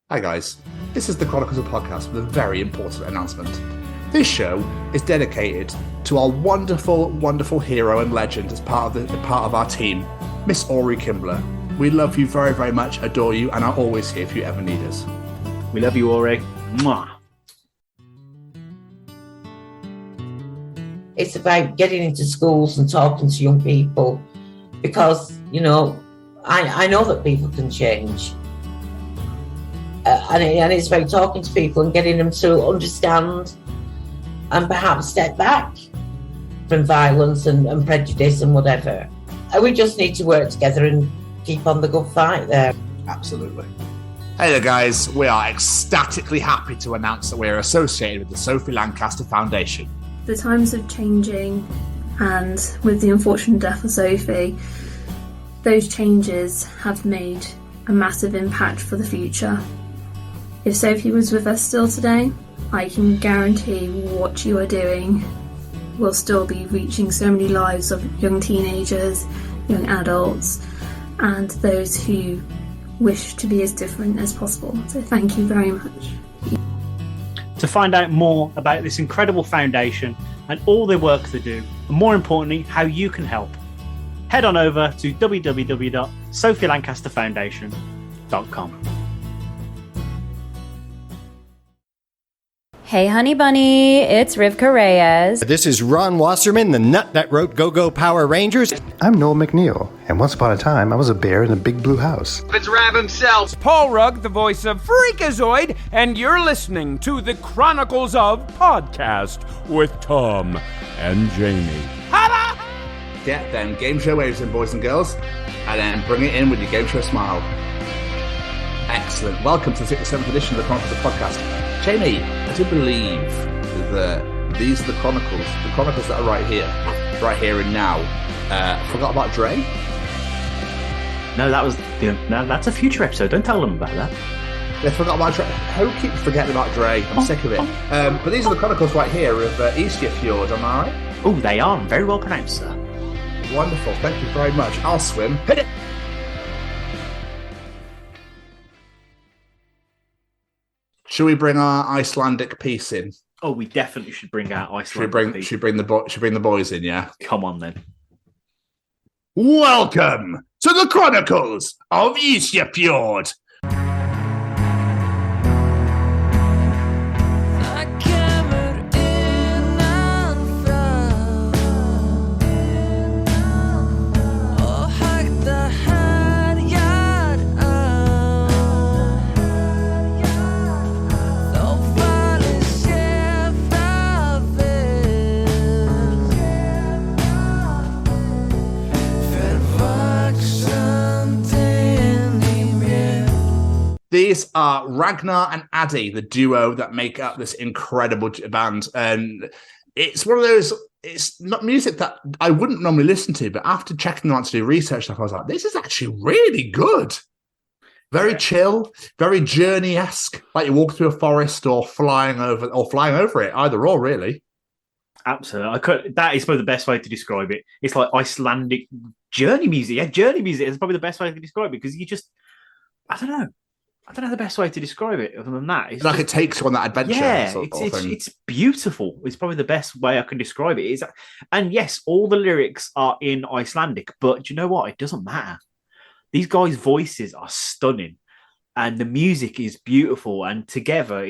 Hi guys, this is the Chronicles of Podcast with a very important announcement. This show is dedicated to our wonderful, wonderful hero and legend as part of our team, Miss Ori Kimbler. We love you very, very much, adore you, and are always here if you ever need us. We love you, Ori. Mwah. It's about getting into schools and talking to young people because, I know that people can change. And it's about talking to people and getting them to understand and perhaps step back from violence and prejudice and whatever. And we just need to work together and keep on the good fight there. Absolutely. Hey there guys, we are ecstatically happy to announce that we are associated with the Sophie Lancaster Foundation. The times are changing, and with the unfortunate death of Sophie, those changes have made a massive impact for the future. If Sophie was with us still today, I can guarantee what you are doing will still be reaching so many lives of young teenagers, young adults, and those who wish to be as different as possible. So thank you very much. To find out more about this incredible foundation and all the work they do, and more importantly, how you can help, head on over to www.sophielancasterfoundation.com. Hey, honey bunny, it's Rivka Reyes. This is Ron Wasserman, the nut that wrote Go-Go Power Rangers. I'm Noel McNeil, and once upon a time, I was a bear in a big blue house. It's Rav himself. It's Paul Rugg, the voice of Freakazoid, and you're listening to the Chronicles of Podcast with Tom and Jamie. Get them game show waves in, boys and girls, and then bring it in with your game show smile. Excellent. Welcome to the 67th edition of the Chronicles of Podcast. Jamie, I do believe that these are the Chronicles that are right here and now. Forgot about Dre? No, that's a future episode. Don't tell them about that. They forgot about Dre. Who keeps forgetting about Dre? I'm sick of it. But these are the Chronicles right here of Isafjørd, am I right? Oh, they are. Very well pronounced, sir. Wonderful. Thank you very much. I'll swim. Hit it! Should we bring our Icelandic piece in? Oh, we definitely should bring out Icelandic. Should bring the boys in? Yeah. Come on then. Welcome to the Chronicles of Isafjørd. These are Ragnar and Addi, the duo that make up this incredible band. And it's one of those, it's not music that I wouldn't normally listen to, but after checking them out to do research stuff, I was like, this is actually really good. Very chill, very journey-esque, like you walk through a forest or flying over it, either or, really. Absolutely. That is probably the best way to describe it. It's like Icelandic journey music. Yeah, journey music is probably the best way to describe it because you just, I don't know the best way to describe it other than that. It's like it takes you on that adventure. Yeah, it's beautiful. It's probably the best way I can describe it. And yes, all the lyrics are in Icelandic, but do you know what? It doesn't matter. These guys' voices are stunning and the music is beautiful. And together,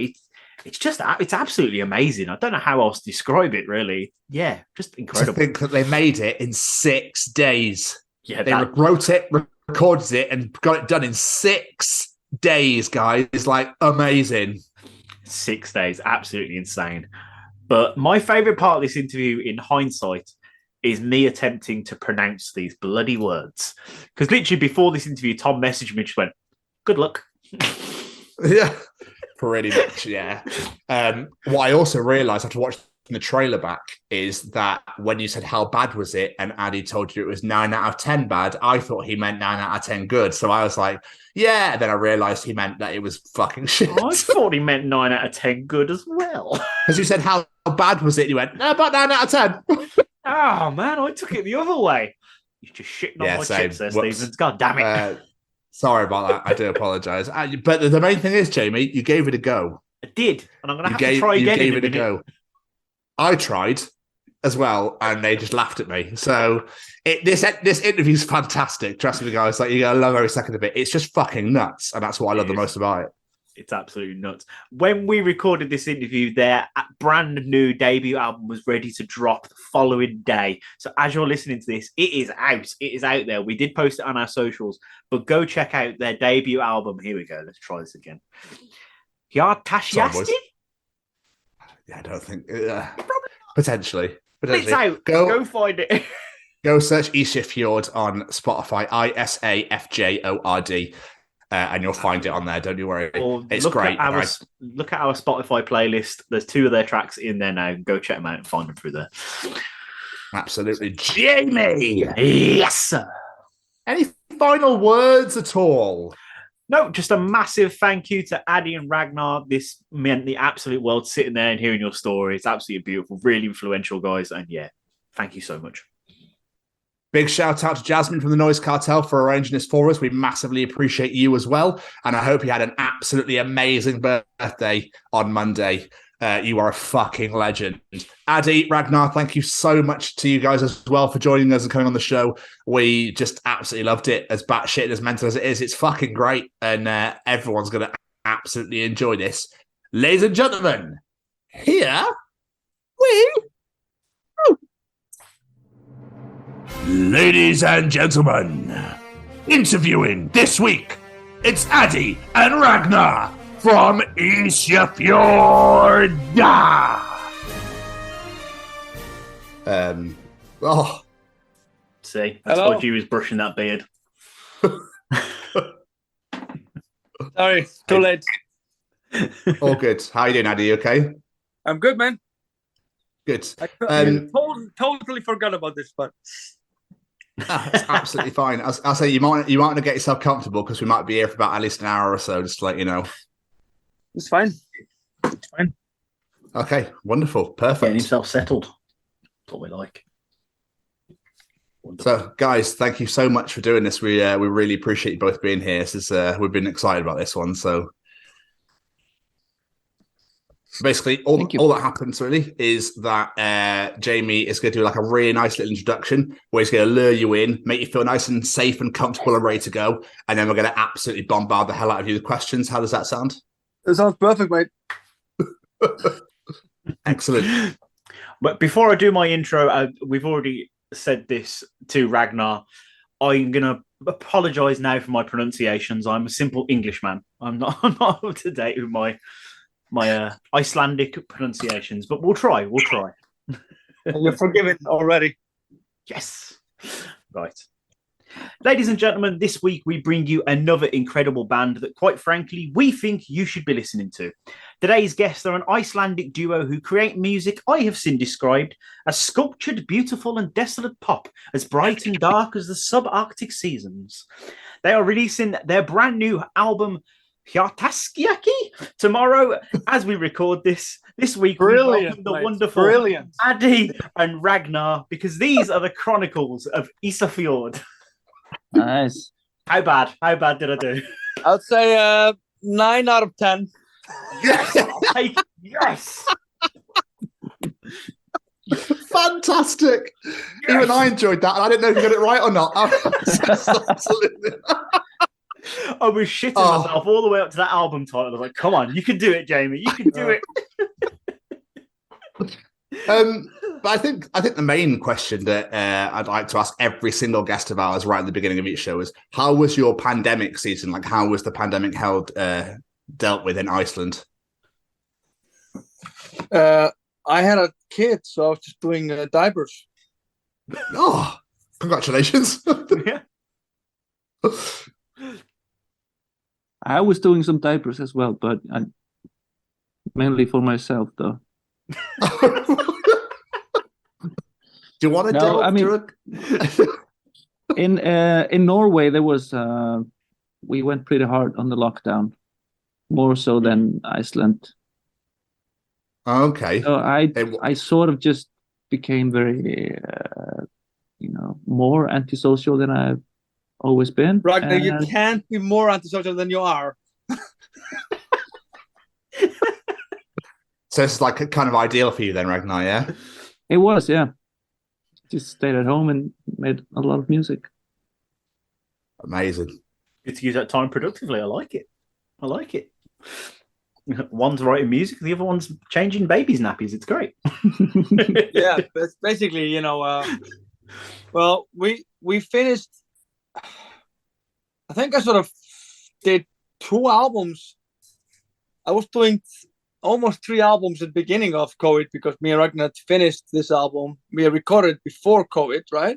it's absolutely amazing. I don't know how else to describe it, really. Yeah, just incredible. To think that they made it in 6 days. Yeah, they wrote it, recorded it, and got it done in 6 days, guys. It's like amazing. 6 days, absolutely insane. But my favorite part of this interview, in hindsight, is me attempting to pronounce these bloody words. Because literally before this interview, Tom messaged me and just went, "Good luck." Yeah, pretty much. Yeah. What I also realised after watching the trailer back is that when you said how bad was it, and Addi told you it was 9 out of 10 bad, I thought he meant 9 out of 10 good. So I was like, yeah. And then I realised he meant that it was fucking shit. I thought he meant 9 out of 10 good as well. Because you said how bad was it, and you went, no, about 9 out of 10. Oh man, I took it the other way. You're just shitting on my chips there, Stevens. God damn it. Sorry about that. I do apologise. But the main thing is, Jamie, you gave it a go. I did, and I'm going to have to try again. You gave it a go. I tried as well, and they just laughed at me. So this interview's fantastic. Trust me, guys. Like, you're going to love every second of it. It's just fucking nuts, and that's what I love the most about it. It's absolutely nuts. When we recorded this interview, their brand new debut album was ready to drop the following day. So as you're listening to this, it is out. It is out there. We did post it on our socials, but go check out their debut album. Here we go. Let's try this again. Hjartastjaki? Yeah, I don't think... Potentially. It's out. Go find it. Go search Isafjørd on Spotify. Isafjord. And you'll find it on there. Don't you worry. It's great. Look at our Spotify playlist. There's 2 of their tracks in there now. Go check them out and find them through there. Absolutely. Jamie! Yes, sir. Any final words at all? No, just a massive thank you to Addi and Ragnar. This meant the absolute world sitting there and hearing your story. It's absolutely beautiful. Really influential, guys. And yeah, thank you so much. Big shout out to Jasmine from the Noise Cartel for arranging this for us. We massively appreciate you as well. And I hope you had an absolutely amazing birthday on Monday. You are a fucking legend. Addi, Ragnar, thank you so much to you guys as well for joining us and coming on the show. We just absolutely loved it. As batshit and as mental as it is, it's fucking great. And everyone's going to absolutely enjoy this. Ladies and gentlemen, here we go. Ladies and gentlemen, interviewing this week, it's Addi and Ragnar from Isafjørd. See, I told you he was brushing that beard. Sorry, too late. All good. How you doing, Addi? You okay? I'm good, man. Good. I totally forgot about this, but it's absolutely fine. I'll say you might want to get yourself comfortable because we might be here for about at least an hour or so, just to let you know. It's fine. It's fine. Okay, wonderful, perfect. Getting himself settled. That's what we like. Wonderful. So, guys, thank you so much for doing this. We really appreciate you both being here. We've been excited about this one. So, basically, all that happens really is that Jamie is going to do like a really nice little introduction where he's going to lure you in, make you feel nice and safe and comfortable and ready to go, and then we're going to absolutely bombard the hell out of you with questions. How does that sound? It sounds perfect, mate. Excellent. But before I do my intro, we've already said this to Ragnar. I'm going to apologise now for my pronunciations. I'm a simple Englishman. I'm not up to date with my Icelandic pronunciations, but we'll try. You're forgiven already. Yes. Right. Ladies and gentlemen, this week we bring you another incredible band that, quite frankly, we think you should be listening to. Today's guests are an Icelandic duo who create music I have seen described as sculptured, beautiful and desolate pop, as bright and dark as the subarctic seasons. They are releasing their brand new album, Hjartastjaki, tomorrow as we record this week. Brilliant, the wonderful Addi and Ragnar, because these are the Chronicles of Isafjørd. Nice. How bad did I do? I'd say 9 out of 10. Yes. Fantastic. Yes. Even I enjoyed that, and I didn't know if you got it right or not. Absolutely. I was shitting myself all the way up to that album title. I was like, come on, you can do it, Jamie. You can do it. But I think the main question that I'd like to ask every single guest of ours right at the beginning of each show is, how was your pandemic season? Like, how was the pandemic dealt with in Iceland? I had a kid, so I was just doing diapers. Oh, congratulations. Yeah. I was doing some diapers as well, but mainly for myself, though. Do you want to No, I mean, in Norway, there was we went pretty hard on the lockdown, more so than Iceland. Okay. So I sort of just became very, more antisocial than I've always been. Ragnar, you can't be more antisocial than you are. So it's like kind of ideal for you then, Ragnar, yeah? It was, yeah. Just stayed at home and made a lot of music. Amazing. Good to use that time productively. I like it. One's writing music, the other one's changing babies' nappies. It's great. Yeah, but basically, well, we finished. I think I sort of did 2 albums. I was doing almost 3 albums at the beginning of COVID because me and Ragnar finished this album. We recorded before COVID, right?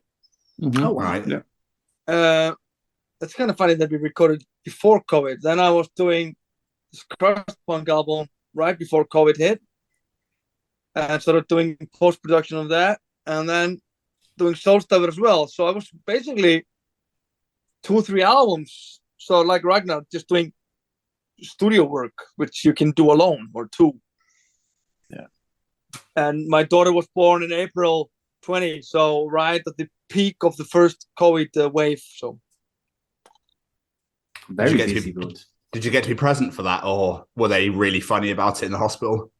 Mm-hmm. Oh, right. Yeah. It's kind of funny that we recorded before COVID. Then I was doing this crust punk album right before COVID hit, and started doing post production of that, and then doing Zolberg as well. So I was basically 2-3 albums. So like Ragnar, just doing studio work, which you can do alone or 2. Yeah. And my daughter was born in April 20, so right at the peak of the first COVID wave. So very busy. Did you get to be present for that, or were they really funny about it in the hospital?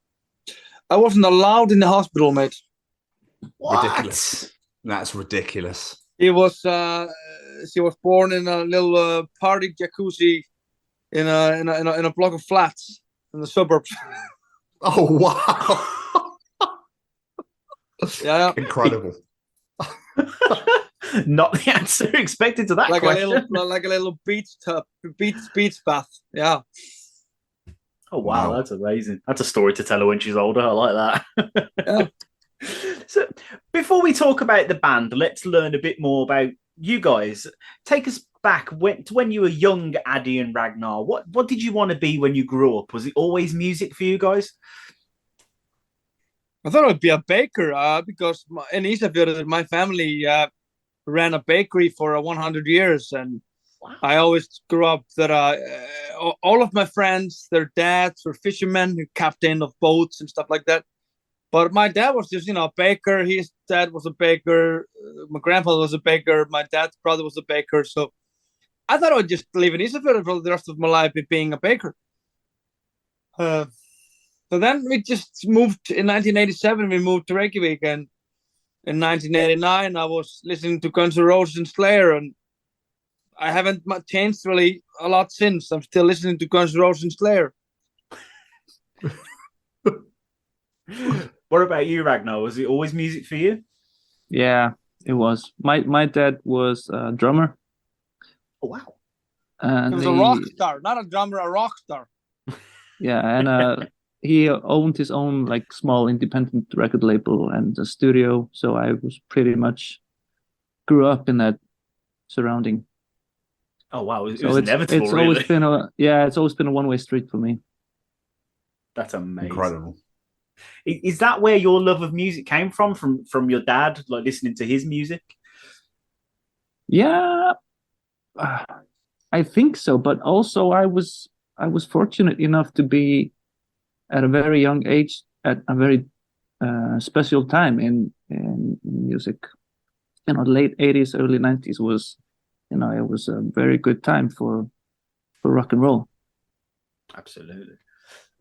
I wasn't allowed in the hospital, mate. What? Ridiculous. That's ridiculous. She was born in a little party jacuzzi in a block of flats in the suburbs. Oh wow! Yeah, incredible. Not the answer expected to that question. Like a little beach bath. Yeah. Oh wow, that's amazing. That's a story to tell her when she's older. I like that. Yeah. So before we talk about the band, let's learn a bit more about you guys. Take us back to when you were young, Addi and Ragnar. What did you want to be when you grew up? Was it always music for you guys? I thought I would be a baker because in Isafjørd, my family ran a bakery for 100 years, and wow. I always grew up that all of my friends, their dads were fishermen, captain of boats and stuff like that. But my dad was just, a baker. His dad was a baker. My grandfather was a baker. My dad's brother was a baker. So I thought I would just live in Isafjørd for the rest of my life being a baker. So then we just moved in 1987. We moved to Reykjavik, and in 1989 I was listening to Guns N' Roses and Slayer, and I haven't changed really a lot since. I'm still listening to Guns N' Roses and Slayer. What about you, Ragnar? Was it always music for you? Yeah, it was. My dad was a drummer. Oh wow! And he was a rock star, not a drummer, a rock star. Yeah, and he owned his own small independent record label and a studio. So I was pretty much grew up in that surrounding. Oh wow! It was inevitable. It's really. always been it's always been a one-way street for me. That's amazing. Incredible. Is that where your love of music came from your dad, listening to his music? Yeah, I think so. But also, I was fortunate enough to be at a very young age at a very special time in music. Late 80s, early 90s was, it was a very good time for rock and roll. Absolutely.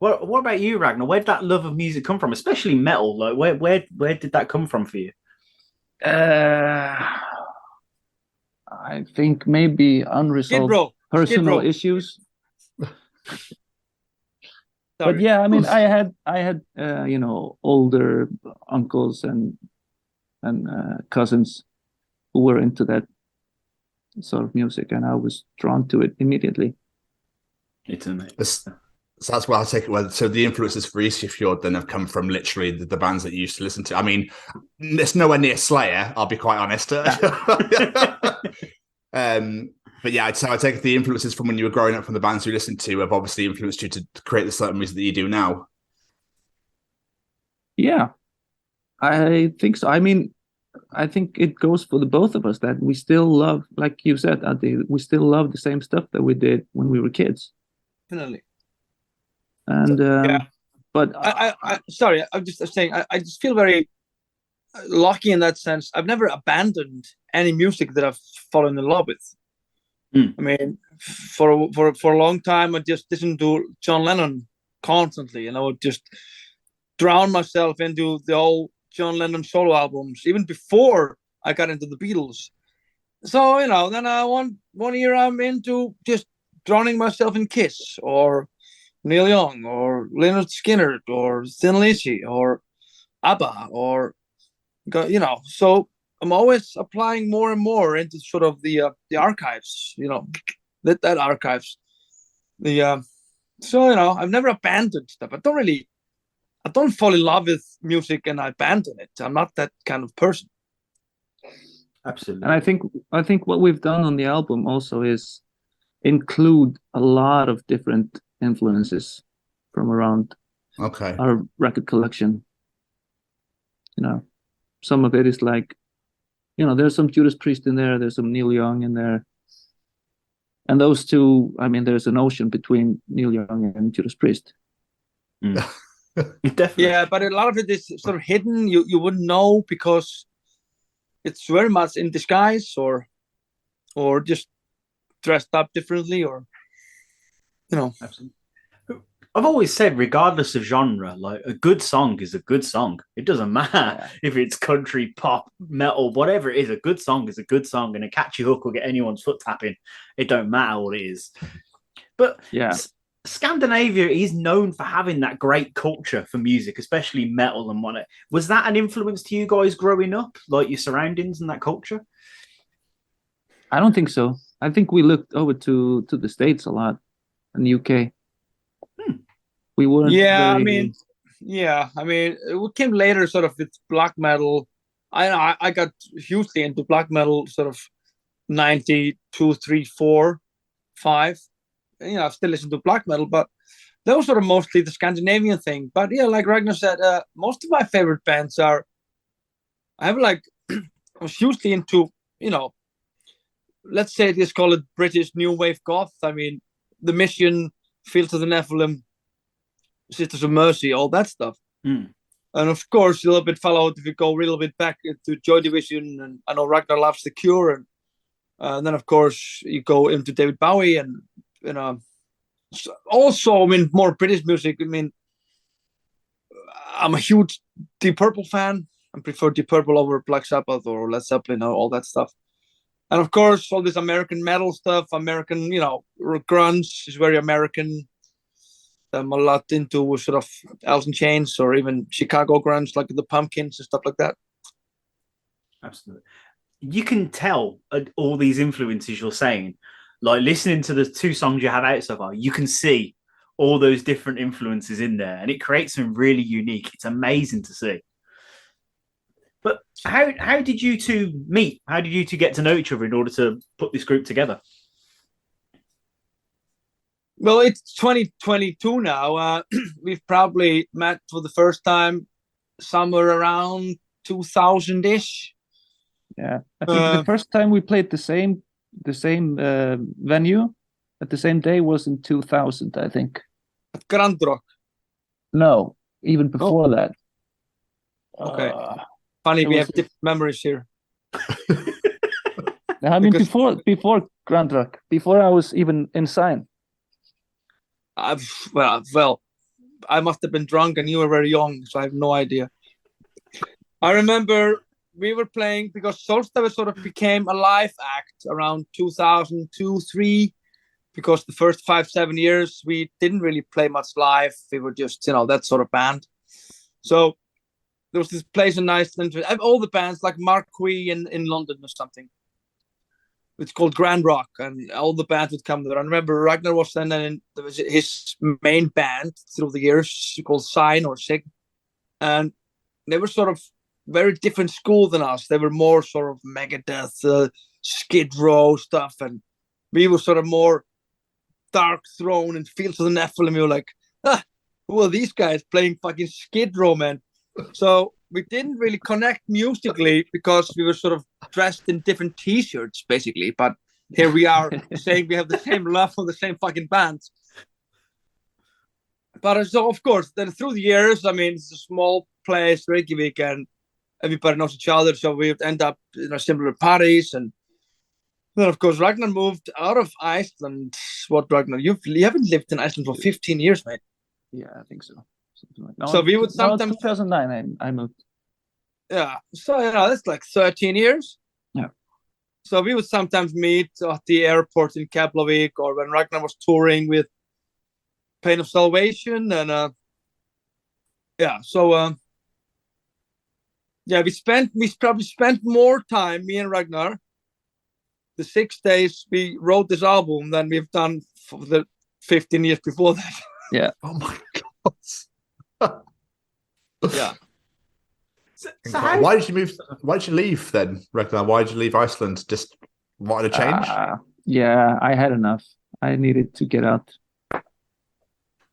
What about you, Ragnar? Where did that love of music come from, especially metal? Where did that come from for you? I think maybe unresolved personal issues. But yeah, I mean, I had older uncles and cousins who were into that sort of music, and I was drawn to it immediately. It's amazing. So that's where I take it. So the influences for Isafjørd then have come from literally the bands that you used to listen to. I mean, it's nowhere near Slayer, I'll be quite honest. But yeah, so I take the influences from when you were growing up from the bands you listened to have obviously influenced you to create the certain music that you do now. Yeah, I think so. I mean, I think it goes for the both of us that we still love, like you said, Addi, we still love the same stuff that we did when we were kids. Definitely. And but I sorry, I'm just saying I just feel very lucky in that sense. I've never abandoned any music that I've fallen in love with. Mm. I mean, for a long time, I just listened to John Lennon constantly, and I would just drown myself into the old John Lennon solo albums, even before I got into the Beatles. So, then one year I'm into just drowning myself in Kiss or Neil Young or Leonard Skinner or Thin Lizzy or ABBA or, so I'm always applying more and more into sort of the archives, that archives. I've never abandoned stuff. I don't fall in love with music and I abandon it. I'm not that kind of person. Absolutely. And I think what we've done on the album also is include a lot of different influences from around our record collection. Some of it is like, there's some Judas Priest in there, there's some Neil Young in there. And those two, I mean, there's an ocean between Neil Young and Judas Priest. Mm. Definitely. Yeah, but a lot of it is sort of hidden. You wouldn't know because it's very much in disguise or just dressed up differently or. Absolutely. I've always said, regardless of genre, like a good song is a good song. It doesn't matter if it's country, pop, metal, whatever it is. A good song is a good song, and a catchy hook will get anyone's foot tapping. It don't matter what it is. But Scandinavia is known for having that great culture for music, especially metal and whatnot. Was that an influence to you guys growing up, like your surroundings and that culture? I don't think so. I think we looked over to the States a lot, in the UK. We weren't. It came later, sort of with black metal. I got hugely into black metal, sort of 92, 3, 4, 5. I still listen to black metal, but that was sort of mostly the Scandinavian thing. But yeah, like Ragnar said, most of my favorite bands are. I was hugely into, let's say let's call it British new wave goth. I mean, The Mission, Fields of the Nephilim, Sisters of Mercy, all that stuff. Mm. And of course, a little bit followed if you go a little bit back into Joy Division, and I know Ragnar loves The Cure, and then of course you go into David Bowie, and also more British music. I mean, I'm a huge Deep Purple fan. I prefer Deep Purple over Black Sabbath or Led Zeppelin, all that stuff. And of course, all this American metal stuff, American, grunge is very American. I'm a lot into sort of Alice in Chains or even Chicago grunge, like the Pumpkins and stuff like that. Absolutely. You can tell all these influences you're saying. Like listening to the 2 songs you have out so far, you can see all those different influences in there, and it creates something really unique. It's amazing to see. But how did you two meet? How did you two get to know each other in order to put this group together? Well, it's 2022 now. We've probably met for the first time somewhere around 2000-ish. Yeah, I think the first time we played the same venue at the same day was in 2000, I think. At Grand Rock? No, even before that. Okay. Funny, we have different memories here. I mean, before Grand Rock, before I was even in Sign. Well, I must have been drunk and you were very young, so I have no idea. I remember we were playing because Solstafur sort of became a live act around 2002-03, because the first 5-7 years we didn't really play much live. We were just, that sort of band. So there was this place in Iceland, all the bands like Marquee in London or something. It's called Grand Rock, and all the bands would come there. I remember Ragnar was then in his main band through the years called Sign or Sig, and they were sort of very different school than us. They were more sort of Megadeth, Skid Row stuff, and we were sort of more Dark Throne and Fields of the Nephilim. We were like, who are these guys playing fucking Skid Row, man? So we didn't really connect musically because we were sort of dressed in different T-shirts, basically. But here we are saying we have the same love for the same fucking bands. But so, of course, then through the years, I mean, it's a small place, Reykjavik, and everybody knows each other. So we would end up in similar parties. And Then, of course, Ragnar moved out of Iceland. What, Ragnar? You haven't lived in Iceland for 15 years, mate. Yeah, I think so. Something like that. So we would sometimes 2009. I moved. Yeah, so that's like 13 years. Yeah. So we would sometimes meet at the airport in Keflavik, or when Ragnar was touring with Pain of Salvation, and we probably spent more time, me and Ragnar, the 6 days we wrote this album than we've done for the 15 years before that. Yeah. Oh my god. Yeah. So why did you move? Why did you leave then, Ragnar? Why did you leave Iceland? Just wanted to change? Yeah, I had enough. I needed to get out.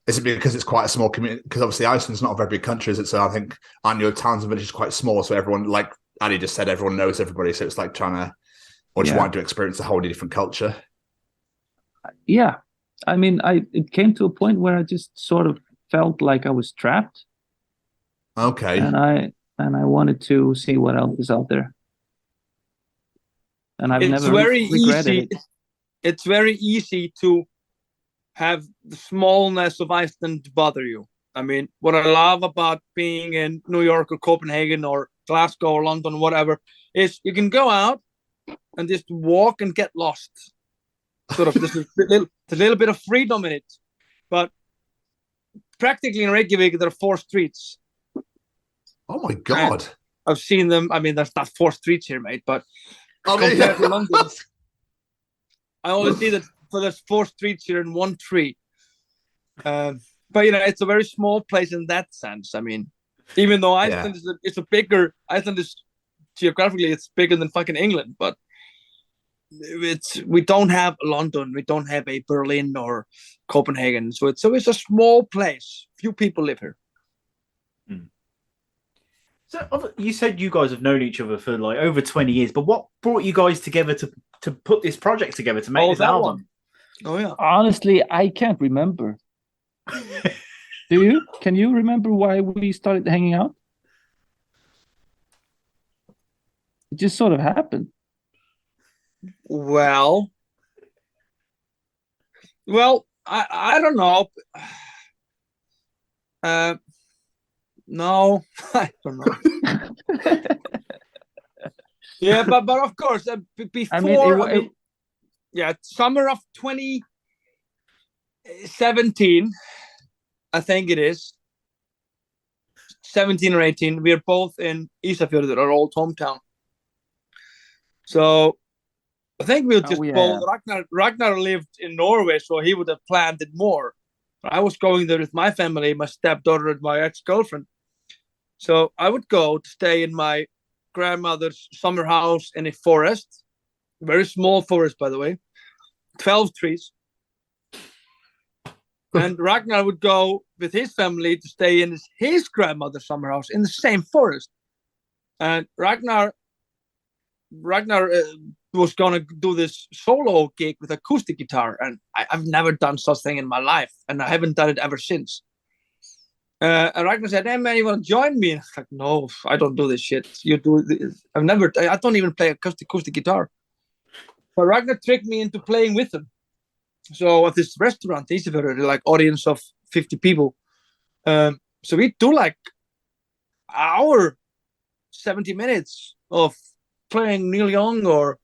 Is it because it's quite a small community? Because obviously Iceland's not a very big country, is it? So I think your towns and villages are quite small. So everyone, like Addi just said, everyone knows everybody. So it's like trying to, or just wanting to experience a wholly different culture. Yeah. I mean, it came to a point where I just sort of felt like I was trapped. Okay. And I wanted to see what else is out there. And I've never regretted it. It's very easy to have the smallness of Iceland bother you. I mean, what I love about being in New York or Copenhagen or Glasgow or London, whatever, is you can go out and just walk and get lost. Sort of, there's a little bit of freedom in it. But practically in Reykjavik, there are 4 streets. Oh my God. And I've seen them. I mean, there's not 4 streets here, mate, but compared to London, I only see that there's 4 streets here and 1 tree. But it's a very small place in that sense. I mean, even though Iceland Iceland is geographically it's bigger than fucking England, but we don't have London, we don't have a Berlin or Copenhagen, so it's a small place. Few people live here. So you said you guys have known each other for like over 20 years, but what brought you guys together to put this project together, to make this album? One. Oh yeah. Honestly, I can't remember. Do you? Can you remember why we started hanging out? It just sort of happened. Well, I don't know. No, I don't know. Yeah, but of course, before summer of 2017, I think it is 17 or 18. We are both in Isafjørd, our old hometown. So I think we'll just both. Ragnar lived in Norway, so he would have planned it more. I was going there with my family, my stepdaughter and my ex-girlfriend. So I would go to stay in my grandmother's summer house in a forest, very small forest, by the way, 12 trees. And Ragnar would go with his family to stay in his grandmother's summer house in the same forest. And Ragnar was going to do this solo gig with acoustic guitar. And I've never done such thing in my life. And I haven't done it ever since. And Ragnar said, "Hey man, you want to join me?" And I was like, "No, I don't do this shit. You do this." I don't even play acoustic guitar. But Ragnar tricked me into playing with him. So at this restaurant, Isafjørd, like audience of 50 people. So we do like hour, 70 minutes of playing Neil Young or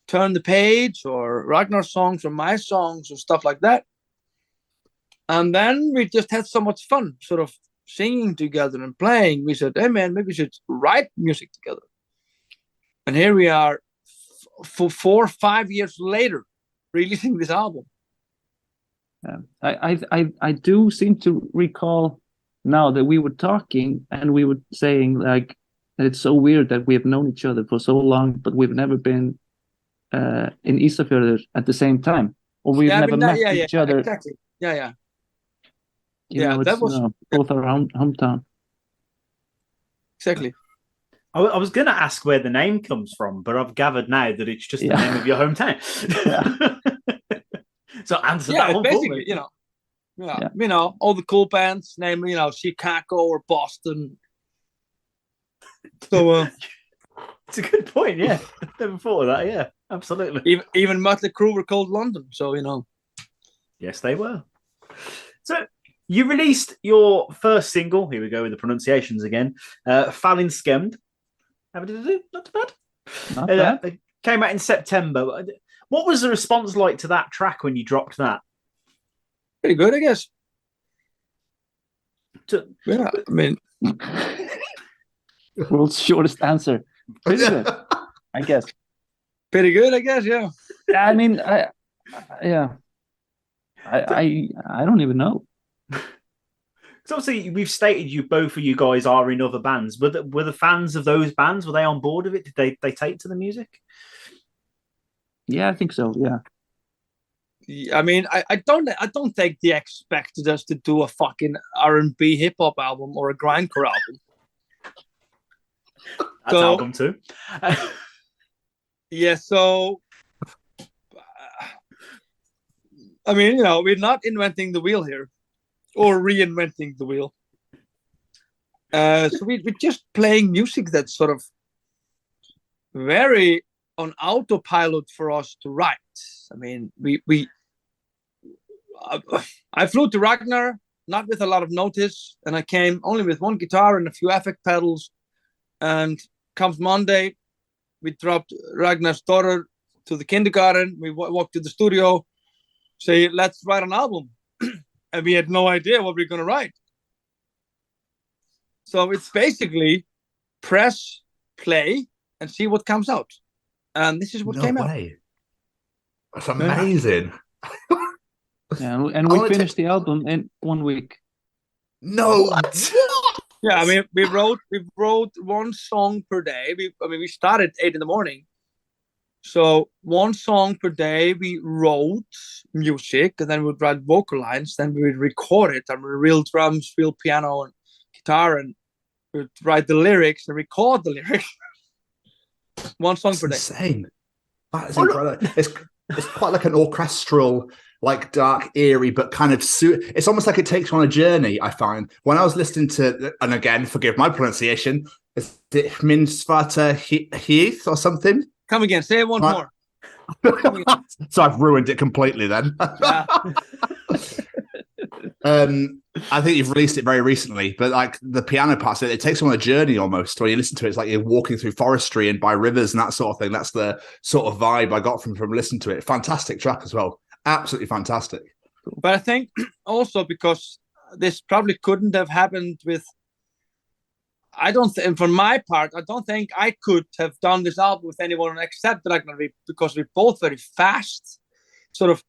Turn the Page or Ragnar songs or my songs or stuff like that. And then we just had so much fun sort of singing together and playing. We said, "Hey man, maybe we should write music together." And here we are for 4 or 5 years later releasing this album. I do seem to recall now that we were talking and we were saying like that it's so weird that we have known each other for so long, but we've never been in Isafjørd at the same time, or we've never met each other. Exactly. Yeah. That was both our hometown. Exactly. I was going to ask where the name comes from, but I've gathered now that it's just the name of your hometown. So answer that one basically, all the cool bands, namely, Chicago or Boston. So, It's a good point. Yeah, never thought of that. Yeah, absolutely. Even Mötley Crüe were called London, so Yes, they were. So you released your first single. Here we go with the pronunciations again. Fallin Skemmed. How did it do? Not too bad. Not bad. It came out in September. What was the response like to that track when you dropped that? pretty good, I guess. Yeah, I mean, world's shortest answer. Pretty good, I guess. Pretty good, I guess. Yeah. I mean, I don't even know. So obviously, we've stated both of you guys are in other bands. Were the fans of those bands, were they on board with it? Did they take to the music? Yeah, I think so. Yeah. I mean, I don't think they expected us to do a fucking R&B hip hop album or a grindcore album. That's album too. Yeah, so I mean, we're not inventing the wheel here, or reinventing the wheel. So we're just playing music that's sort of very on autopilot for us to write. I mean, I flew to Ragnar, not with a lot of notice, and I came only with one guitar and a few effect pedals. And comes Monday, we dropped Ragnar's daughter to the kindergarten. We walked to the studio, say, let's write an album. And we had no idea what we were going to write. So it's basically press play and see what comes out. And this is what came out. That's amazing. Yeah, and we finished the album in 1 week. No. Yeah, I mean, we wrote one song per day. We started at 8 a.m. So one song per day, we wrote music, and then we'd write vocal lines. Then we would record it, and real drums, real piano, and guitar, and we'd write the lyrics and record the lyrics. One song per day. Insane. That is incredible. It's quite like an orchestral, like dark, eerie, but kind of it's almost like it takes you on a journey. I find when I was listening to, and again, forgive my pronunciation, is it Minsvata Heath or something? Come again, say it once more. So I've ruined it completely then. Yeah. I think you've released it very recently, but like the piano parts, it takes you on a journey almost. When you listen to it, it's like you're walking through forestry and by rivers and that sort of thing. That's the sort of vibe I got from listening to it. Fantastic track as well. Absolutely fantastic. But I think also because this probably couldn't have happened with, for my part, I don't think I could have done this album with anyone except Ragnar, because we're both very fast. Sort of,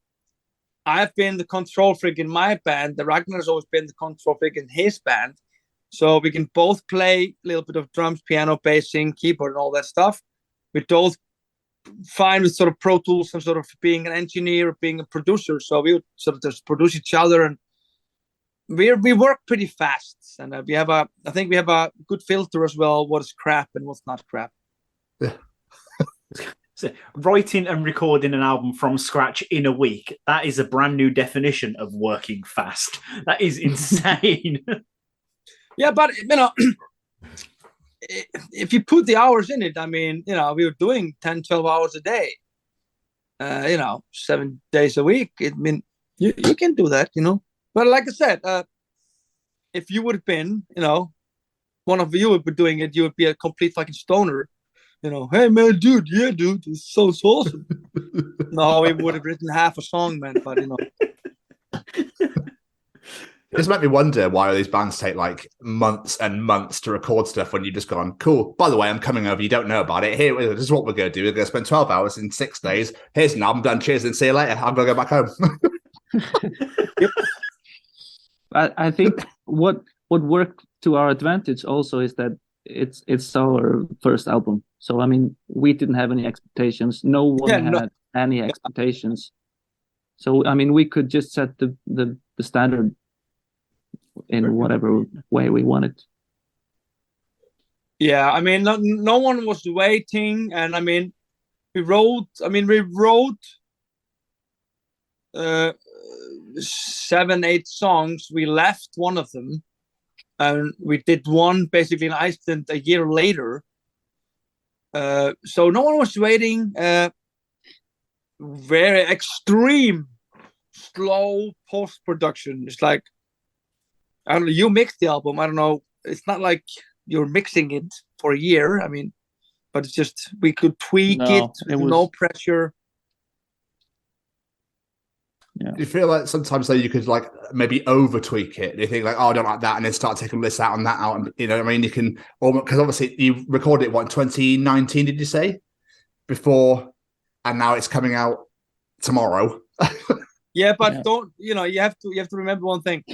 I've been the control freak in my band. The Ragnar's always been the control freak in his band. So we can both play a little bit of drums, piano, bassing, keyboard, and all that stuff. We're both fine with sort of Pro Tools and sort of being an engineer, being a producer. So we would sort of just produce each other, and we work pretty fast. And I think we have a good filter as well. What is crap and what's not crap. So writing and recording an album from scratch in a week, that is a brand new definition of working fast. That is insane. Yeah, but if you put the hours in it, I mean, we were doing 10, 12 hours a day, 7 days a week. I mean, you can do that, But like I said, if you would have been, one of you would be doing it, you would be a complete fucking stoner. Hey man, dude, it's so awesome. No, we would have written half a song, man. But This made me wonder why all these bands take like months and months to record stuff when you've just gone, cool. By the way, I'm coming over. You don't know about it. Here, this is what we're going to do. We're going to spend 12 hours in 6 days. Here's an album done. Cheers and see you later. I'm going to go back home. Yep. I think what worked to our advantage also is that it's our first album. So, I mean, we didn't have any expectations. No one had any expectations. So, I mean, we could just set the standard in whatever way we wanted. Yeah, I mean, no one was waiting. And, I mean, we wrote 7, 8 songs. We left one of them. And we did one basically in Iceland a year later. So no one was waiting. Very extreme, slow post-production. It's like, I don't know, you mixed the album. I don't know. It's not like you're mixing it for a year. I mean, but it's just, we could tweak it with no pressure. Yeah. Do you feel like sometimes though you could like maybe over tweak it? Do you think like, oh, I don't like that, and then start taking this out and that out? And you know what I mean? You can, because obviously you recorded it in 2019, did you say? Before, and now it's coming out tomorrow. Yeah, but don't, you have to remember one thing.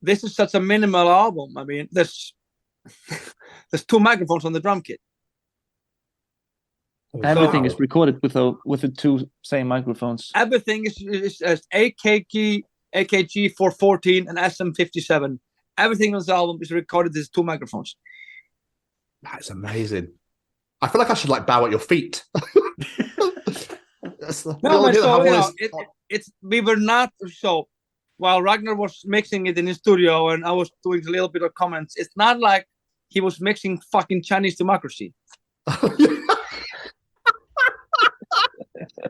This is such a minimal album. I mean, there's 2 microphones on the drum kit. Everything is recorded with the 2 same microphones. Everything is AKG 414 and SM57. Everything on this album is recorded with 2 microphones. That's amazing. I feel like I should like bow at your feet. We were not, so while Ragnar was mixing it in his studio and I was doing a little bit of comments, it's not like he was mixing fucking Chinese democracy.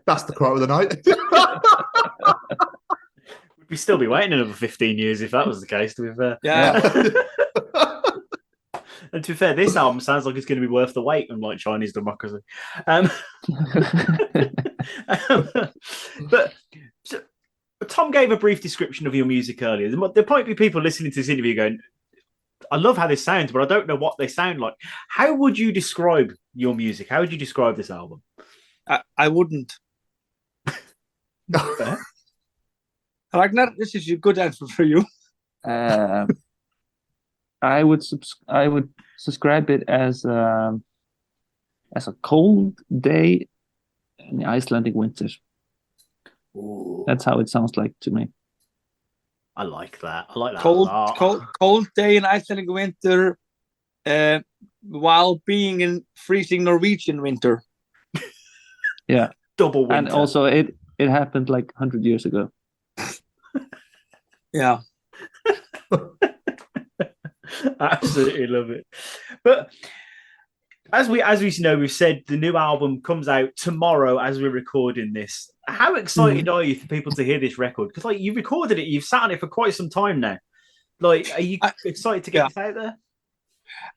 That's the quote of the night. We'd still be waiting another 15 years if that was the case, to be fair. Yeah. And to be fair, this album sounds like it's going to be worth the wait, unlike Chinese democracy. But so, Tom gave a brief description of your music earlier. There might be people listening to this interview going, I love how this sounds, but I don't know what they sound like. How would you describe your music? How would you describe this album? I wouldn't. Ragnar, this is a good answer for you. I would describe it as a cold day in the Icelandic winter. Ooh. That's how it sounds like to me. I like that. I like that. Cold day in Icelandic winter, while being in freezing Norwegian winter. Yeah, double winter. And also, it happened like 100 years ago. Yeah. Absolutely love it. But as we know, we've said the new album comes out tomorrow as we're recording this. How excited are you for people to hear this record? Because like you recorded it, you've sat on it for quite some time now. Like, are you excited to get this out there?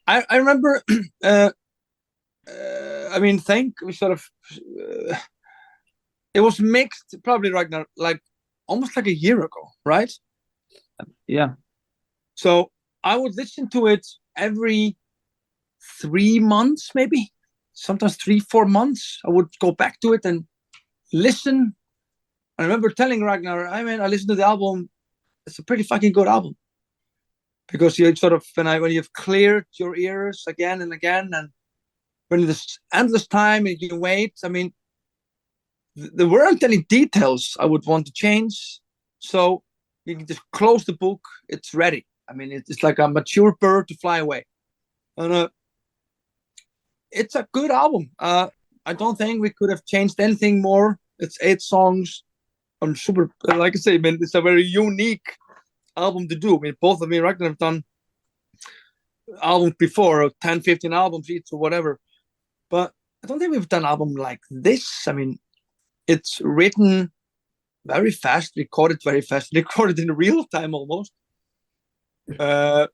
I remember. I mean, we sort of. It was mixed, probably Ragnar, like almost like a year ago, right? Yeah. So I would listen to it every 3 months, maybe sometimes 3-4 months. I would go back to it and listen. I remember telling Ragnar, I listened to the album. It's a pretty fucking good album, because you sort of when you've cleared your ears again and again, and when there's endless time and you wait. I mean, there weren't any details I would want to change, so you can just close the book. It's ready. I mean, it's like a mature bird to fly away. And it's a good album. I don't think we could have changed anything more. It's 8 songs. I'm super, like I say, man, it's a very unique album to do. I mean, both of me and Ragnar have done albums before, 10, 15 albums each or whatever. But I don't think we've done an album like this. I mean, it's written very fast, recorded very fast, recorded in real time almost. 4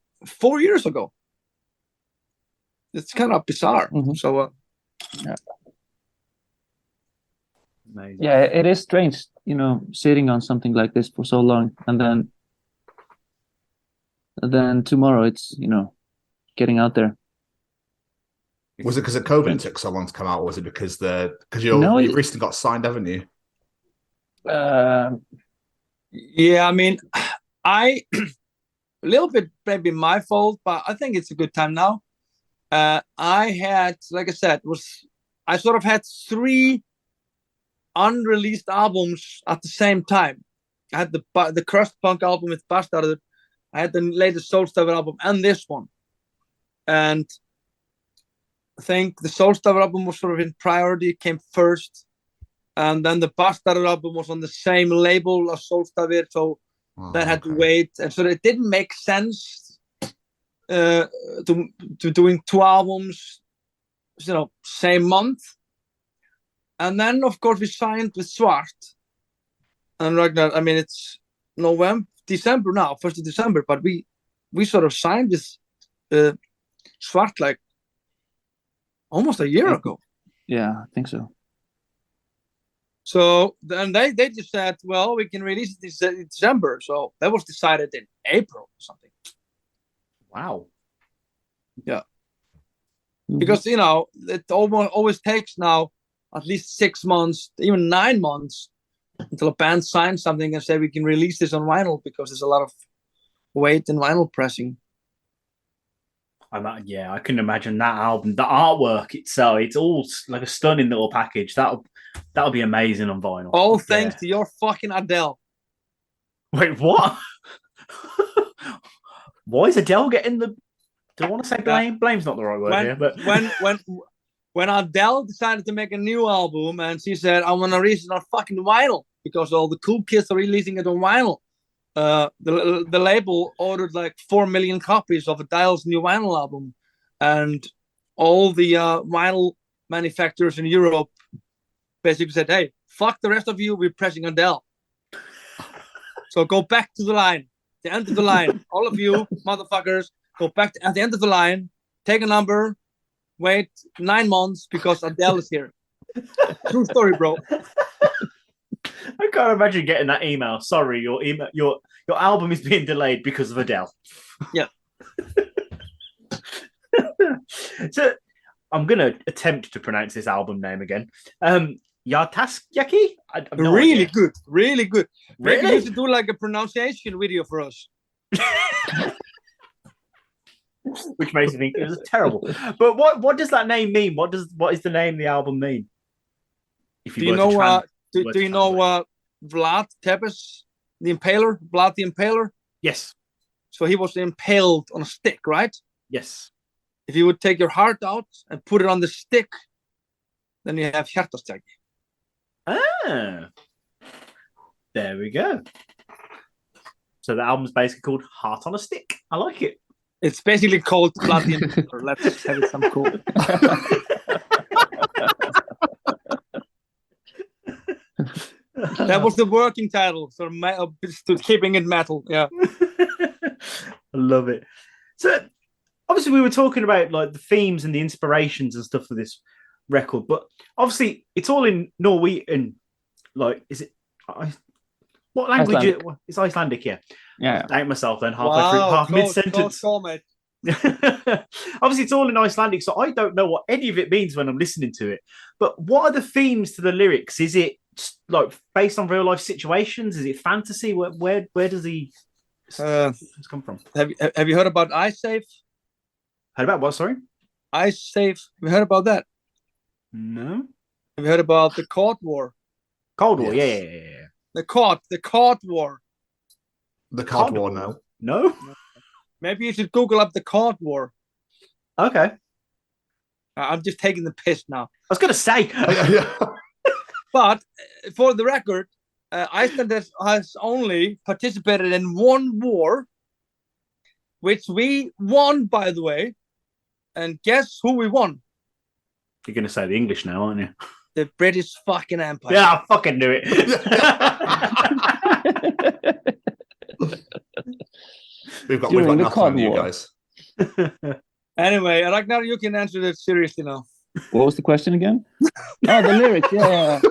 years ago. It's kind of bizarre. Mm-hmm. So, yeah. Amazing. Yeah, it is strange, sitting on something like this for so long, and then tomorrow it's getting out there. Was it because of COVID it took so long to come out, or was it because you've recently got signed, haven't you? Yeah, I mean, a little bit maybe my fault, but I think it's a good time now. I had, like I said, I sort of had 3 unreleased albums at the same time. I had the crust punk album with Bastard. I had the latest Zolberg album and this one. And I think the Zolberg album was sort of in priority, came first. And then the Bastard album was on the same label as Zolberg, so that had to wait. And so it didn't make sense to doing 2 albums same month. And then, of course, we signed with Svart and Ragnar. I mean, it's December now, 1st of December, but we sort of signed with Svart like almost a year ago. Yeah, I think so. So then they just said, well, we can release it in December. So that was decided in April or something. Wow. Yeah. Because, it always takes now at least 6 months, even 9 months until a band signs something and say we can release this on vinyl, because there's a lot of weight in vinyl pressing. I can imagine that album, the artwork itself. It's all like a stunning little package. That'll be amazing on vinyl. All thanks to your fucking Adele. Wait, what? Why is Adele getting the? Do I want to say blame? Blame's not the right word here. But when Adele decided to make a new album and she said, "I want to release it on fucking vinyl because all the cool kids are releasing it on vinyl," the label ordered like 4 million copies of Adele's new vinyl album, and all the vinyl manufacturers in Europe basically said, "Hey, fuck the rest of you, we're pressing Adele. So go back to the line, the end of the line. All of you motherfuckers, go back at the end of the line, take a number, wait 9 months because Adele is here." True story, bro. I can't imagine getting that email. Sorry, your album is being delayed because of Adele. Yeah. So I'm going to attempt to pronounce this album name again. Hjartastjaki? Really good. Really good. Really? Maybe you should do like a pronunciation video for us. Which makes me think it was terrible. But what does that name mean? What is the name of the album mean? Do you know Vlad Tepes, the Impaler? Vlad the Impaler? Yes. So he was impaled on a stick, right? Yes. If you would take your heart out and put it on the stick, then you have Hjartastjaki. Ah. There we go. So the album's basically called Heart on a Stick. I like it. It's basically called Vlad the Impaler. Let's have it some cool. That was the working title, so keeping it metal. Yeah. I love it. So obviously we were talking about like the themes and the inspirations and stuff for this record, but obviously it's all in Norwegian. Like, is it? What language? Icelandic. It's Icelandic, yeah. Yeah. I myself then halfway through, half mid sentence. Obviously, it's all in Icelandic, so I don't know what any of it means when I'm listening to it. But what are the themes to the lyrics? Is it like based on real life situations? Is it fantasy? Where does he come from? Have you heard about Icesafe? Heard about what? Sorry, Icesafe. Have you heard about that? No. Have you heard about the Court War? Cold War, Yes. yeah. The Court War. The Cold War, no. No? Maybe you should Google up the Court War. Okay. I'm just taking the piss now. I was going to say. But for the record, Iceland has only participated in one war, which we won, by the way. And guess who we won? You're going to say the English now, aren't you? The British fucking Empire. Yeah, I fucking knew it. We've got nothing on you guys. Anyway, Ragnar, you can answer that seriously now. What was the question again? Oh, the lyrics. Yeah.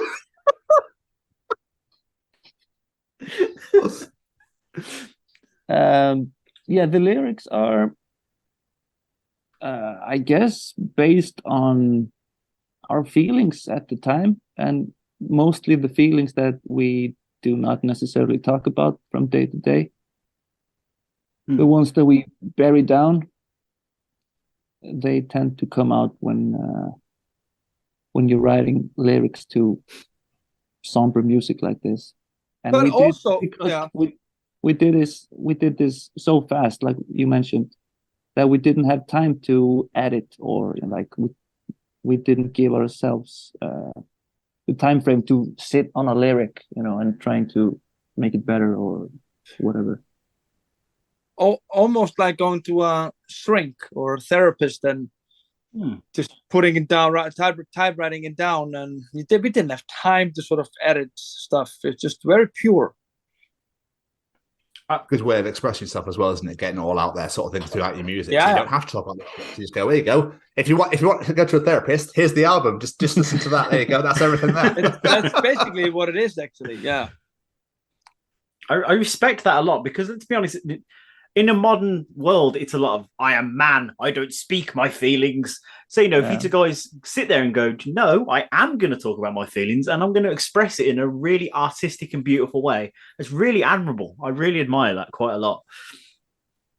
The lyrics are, I guess, based on our feelings at the time, and mostly the feelings that we do not necessarily talk about from day to day. The ones that we bury down, they tend to come out when you're writing lyrics to somber music like this. And but we did this so fast, like you mentioned, that we didn't have time to edit, or like we didn't give ourselves the time frame to sit on a lyric, and trying to make it better or whatever. Almost like going to a shrink or a therapist and just putting it down, typewriting it down, and we didn't have time to sort of edit stuff. It's just very pure. Good way of expressing yourself as well, isn't it? Getting it all out there, sort of thing, throughout your music. Yeah. So you don't have to talk about it. You just go, here you go. If you want to go to a therapist, here's the album. Just listen to that. There you go. That's everything there. That's basically what it is, actually. Yeah. I respect that a lot because, let's be honest, in a modern world, it's a lot of I am man. I don't speak my feelings. So, if you two guys sit there and go, no, I am going to talk about my feelings and I'm going to express it in a really artistic and beautiful way. It's really admirable. I really admire that quite a lot.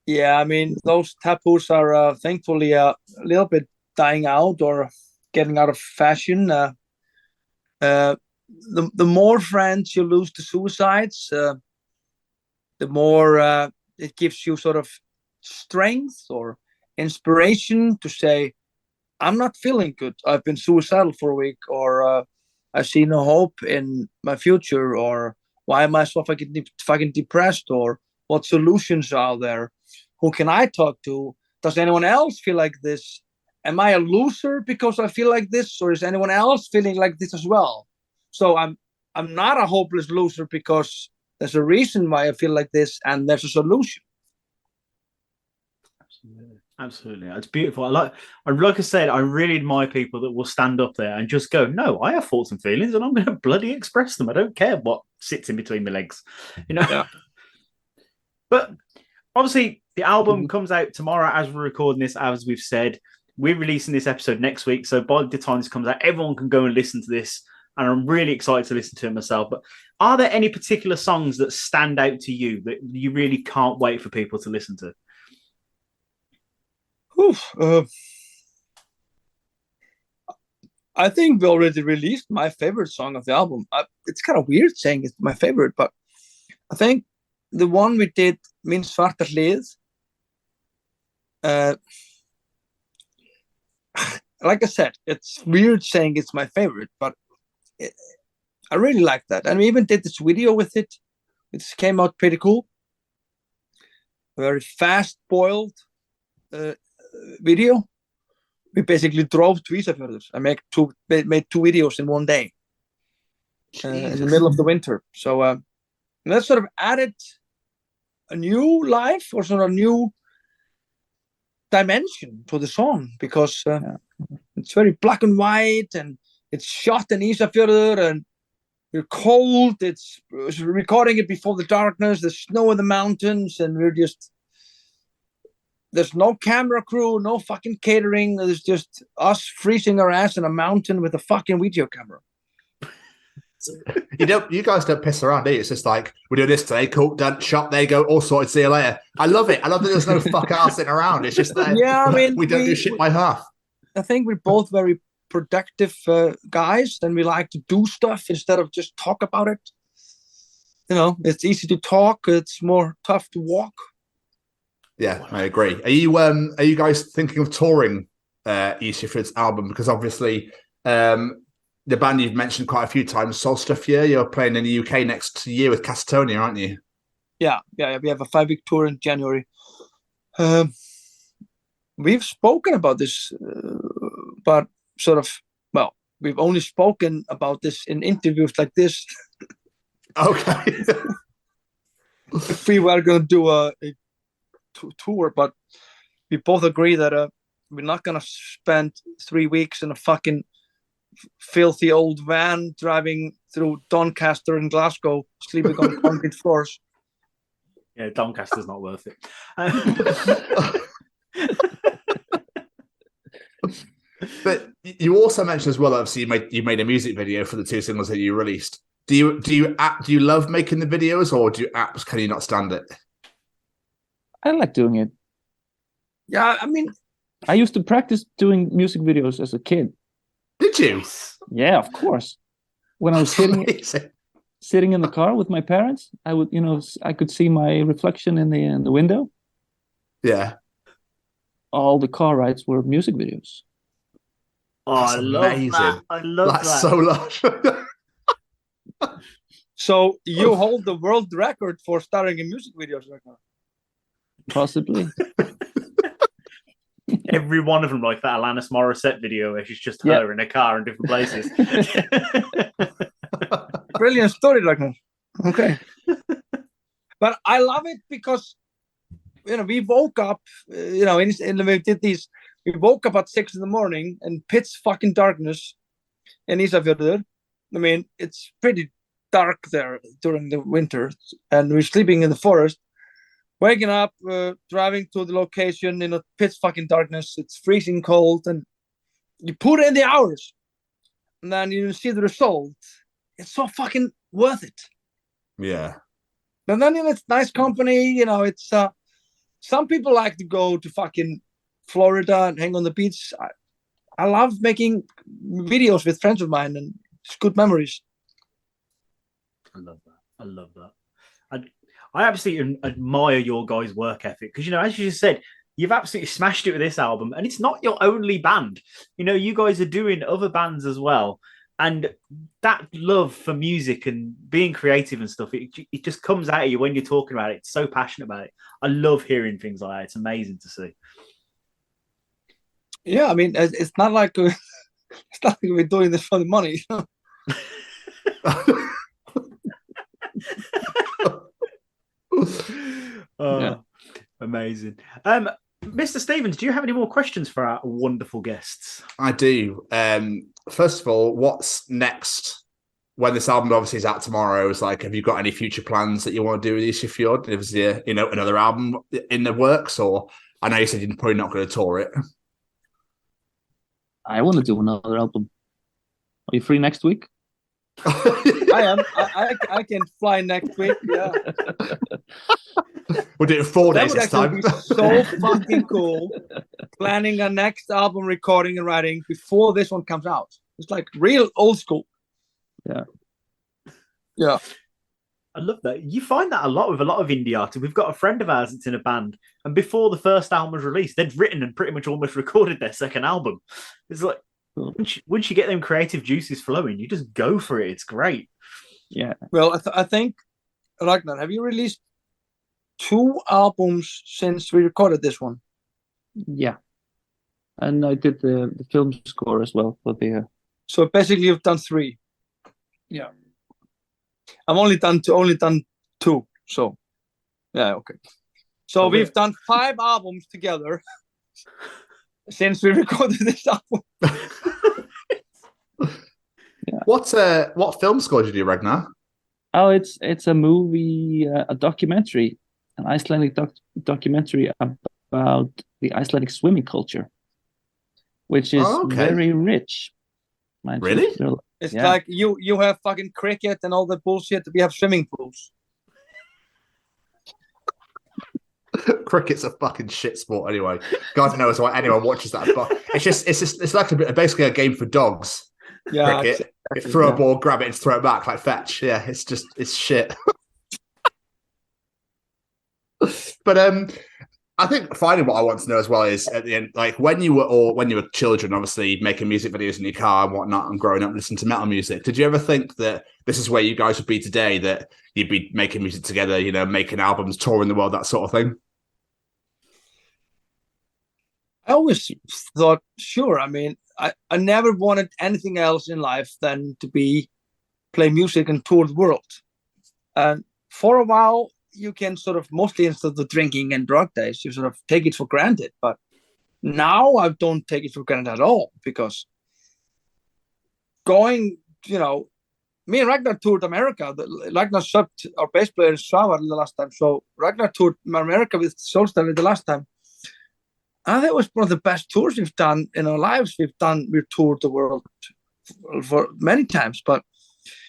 Yeah, I mean, those taboos are thankfully a little bit dying out or getting out of fashion. The more friends you lose to suicides, the more it gives you sort of strength or inspiration to say, I'm not feeling good. I've been suicidal for a week, or I see no hope in my future, or why am I so fucking depressed, or what solutions are there? Who can I talk to? Does anyone else feel like this? Am I a loser because I feel like this, or is anyone else feeling like this as well? So I'm not a hopeless loser because there's a reason why I feel like this, and there's a solution. Absolutely. It's beautiful. Like I said, I really admire people that will stand up there and just go, no, I have thoughts and feelings and I'm going to bloody express them. I don't care what sits in between my legs, Yeah. But obviously the album comes out tomorrow as we're recording this, as we've said. We're releasing this episode next week. So by the time this comes out, everyone can go and listen to this. And I'm really excited to listen to it myself. But are there any particular songs that stand out to you that you really can't wait for people to listen to? I think we already released my favorite song of the album. It's kind of weird saying it's my favorite, but I think the one we did, Min Svarta Hlið, like I said, it's weird saying it's my favorite, but I really like that. And we even did this video with it. It came out pretty cool. A very fast-boiled video. We basically drove to Isafjörður and made two videos in one day in the middle of the winter. So that sort of added a new life or sort of new dimension to the song, because it's very black and white and it's shot in Isafjörður and we're cold. It's recording it before the darkness, the snow in the mountains, and there's no camera crew, no fucking catering. There's just us freezing our ass in a mountain with a fucking video camera. You guys don't piss around, do you? It's just like, we do this today, cool, done, shot, there you go, all sorted, see you later. I love it. I love that there's no fuck arsing around. It's just that we don't do shit by half. I think we're both very productive guys, and we like to do stuff instead of just talk about it. It's easy to talk, it's more tough to walk. Yeah, I agree. Are you guys thinking of touring Isafjord's album? Because obviously the band you've mentioned quite a few times, Zolberg, you're playing in the UK next year with Catatonia, aren't you? Yeah. We have a 5-week tour in January. We've spoken about this, but we've only spoken about this in interviews like this. Okay. If we were going to do a tour, but we both agree that we're not going to spend 3 weeks in a fucking filthy old van driving through Doncaster and Glasgow, sleeping on concrete floors. Yeah, Doncaster's not worth it. But you also mentioned as well, obviously you made a music video for the 2 singles that you released. Do you love making the videos, or can you not stand it? I like doing it. Yeah, I mean, I used to practice doing music videos as a kid. Did you? Yeah, of course. When I was sitting in the car with my parents, I would, I could see my reflection in the window. Yeah. All the car rides were music videos. Oh, I love that. I love that. That's so lush. So you hold the world record for starring in music videos right now? Possibly. Every one of them, like that Alanis Morissette video where she's just her in a car in different places. Brilliant story, Ragnar. Okay. But I love it because, we woke up, we did these, we woke up at 6 a.m. in pitch fucking darkness in Isafjörd. I mean, it's pretty dark there during the winter, and we're sleeping in the forest. Waking up, driving to the location in a pitch fucking darkness. It's freezing cold, and you put in the hours, and then you see the result. It's so fucking worth it. Yeah. And then it's nice company. It's some people like to go to fucking Florida and hang on the beach. I love making videos with friends of mine, and it's good memories. I love that. I absolutely admire your guys' work ethic because, as you just said, you've absolutely smashed it with this album, and it's not your only band. You guys are doing other bands as well, and that love for music and being creative and stuff, it just comes out of you when you're talking about it. It's so passionate about it. I love hearing things like that. It's amazing to see. Yeah, I mean, it's not like we're doing this for the money. Amazing. Mr. Stevens, do you have any more questions for our wonderful guests? I do. First of all, what's next when this album obviously is out tomorrow? Is like, have you got any future plans that you want to do with Isafjörd? Is there, another album in the works? Or I know you said you're probably not going to tour it. I want to do another album. Are you free next week? I am. I can fly next week. Yeah. We'll do it 4 days this time. Be so fucking cool. Planning a next album recording and writing before this one comes out. It's like real old school. Yeah. Yeah. I love that. You find that a lot with a lot of indie artists. We've got a friend of ours that's in a band, and before the first album was released, they'd written and pretty much almost recorded their second album. It's like, once you get them creative juices flowing, you just go for it. It's great. Yeah. Well, I think, Ragnar, have you released 2 albums since we recorded this one? Yeah. And I did the film score as well for the. So basically, you've done 3. Yeah. I've only done 2. So, yeah, okay. So we've done 5 albums together since we recorded this album. Yeah. What film score did you do, Ragnar? Oh, it's a movie, a documentary, an Icelandic documentary about the Icelandic swimming culture, which is very rich. Really? It's like you have fucking cricket and all that bullshit. We have swimming pools. Cricket's a fucking shit sport anyway. God knows why anyone watches that. But it's like basically a game for dogs. Yeah, cricket. Throw a ball, grab it, and throw it back like fetch. Yeah, it's shit. But I think finally what I want to know as well is at the end, like when you were children, obviously making music videos in your car and whatnot, and growing up listening to metal music. Did you ever think that this is where you guys would be today? That you'd be making music together, making albums, touring the world, that sort of thing? I always thought, sure. I mean, I never wanted anything else in life than to play music and tour the world. And for a while, you can sort of, mostly instead of the drinking and drug days, you sort of take it for granted. But now I don't take it for granted at all, because going, me and Ragnar toured America. Ragnar subbed our bass player Svavar the last time. So Ragnar toured America with Zolberg the last time. And that was one of the best tours we've done in our lives. We've toured the world for many times, but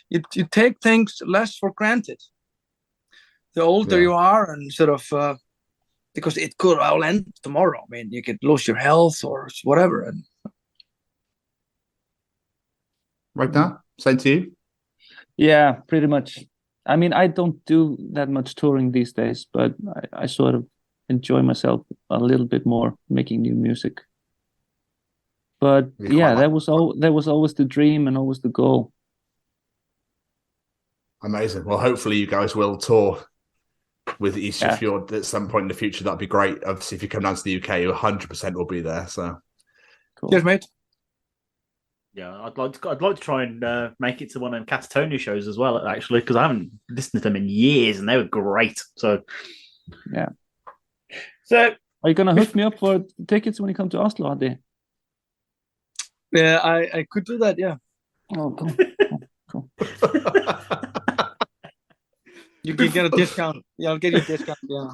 you take things less for granted. The older you are, and sort of, because it could all end tomorrow. I mean, you could lose your health or whatever. And right now, same to you? Yeah, pretty much. I mean, I don't do that much touring these days, but I sort of enjoy myself a little bit more making new music. But yeah, that was always the dream and always the goal. Amazing. Well, hopefully you guys will tour with Isafjørd at some point in the future. That'd be great. Obviously, if you come down to the UK, you 100% will be there. So, Cool. Cheers, mate. Yeah, I'd like to try and make it to one of them Catatonia shows as well, actually, because I haven't listened to them in years, and they were great. So, Yeah. So, are you gonna hook me up for tickets when you come to Oslo, Addi? Yeah, I could do that. Yeah. Oh, cool. Cool. You can get a discount. Yeah, I'll get you a discount. Yeah.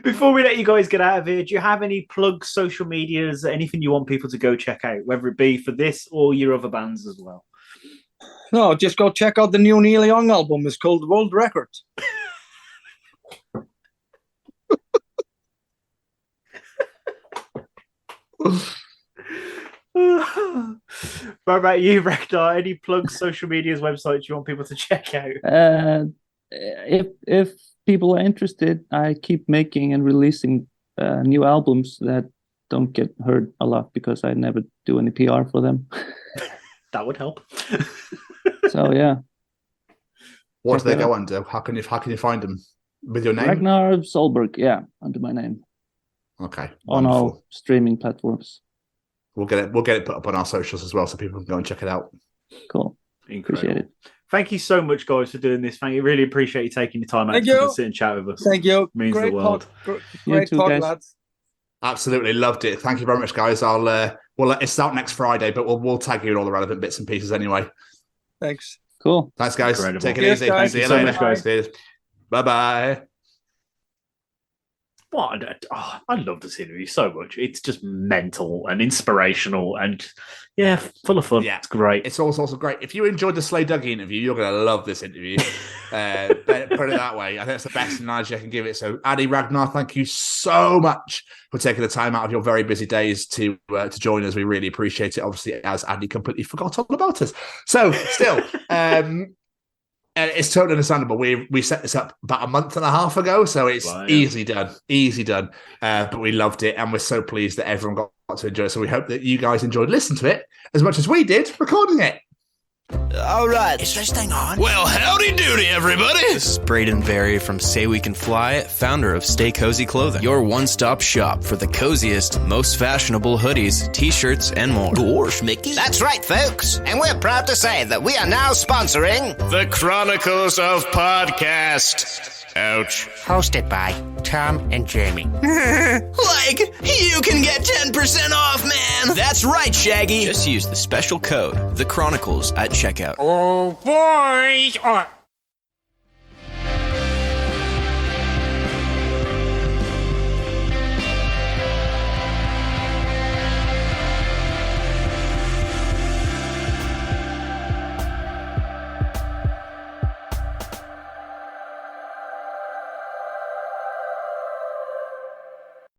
before we let you guys get out of here, do you have any plugs, social medias, anything you want people to go check out, whether it be for this or your other bands as well? No, just go check out the new Neil Young album. It's called World Records. What about you, Ragnar? Any plugs, social medias, websites you want people to check out? If people are interested, I keep making and releasing new albums that don't get heard a lot because I never do any PR for them. That would help. So yeah. What do they go under? How can you find them? With your name? Ragnar Zolberg, yeah, under my name. Okay. On all streaming platforms. We'll get it put up on our socials as well, so people can go and check it out. Cool. Incredible. Appreciate it. Thank you so much, guys, for doing this. Thank you. Really appreciate you taking the time out to come and sit and chat with us. Thank you. It means Great the world. Great too, talk, guys. lads. Absolutely loved it. Thank you very much, guys. It's out next Friday, but we'll tag you in all the relevant bits and pieces anyway. Thanks. Cool. Thanks, guys. Incredible. Take it Cheers, easy. guys. See you Thank you later, so much, guys. Bye-bye. I love this interview so much. It's just mental and inspirational and, yeah, full of fun. Yeah. It's great. It's also great. If you enjoyed the Slay Dougie interview, you're going to love this interview. Put it that way. I think it's the best analogy I can give it. So, Addi, Ragnar, thank you so much for taking the time out of your very busy days to join us. We really appreciate it. Obviously, as Addi completely forgot all about us. So, still, it's totally understandable. We set this up about a month and a half ago, so it's easy done. But we loved it, and we're so pleased that everyone got to enjoy it. So we hope that you guys enjoyed listening to it as much as we did recording it. All right. Is this thing on? Well, howdy doody, everybody. This is Braden Berry from Say We Can Fly, founder of Stay Cozy Clothing, your one-stop shop for the coziest, most fashionable hoodies, t-shirts, and more. Gosh, Mickey. That's right, folks. And we're proud to say that we are now sponsoring The Chronicles of Podcast. Ouch. Hosted by Tom and Jamie. Like, you can get 10% off, man. That's right, Shaggy. Just use the special code, The Chronicles, at checkout. Oh, boy.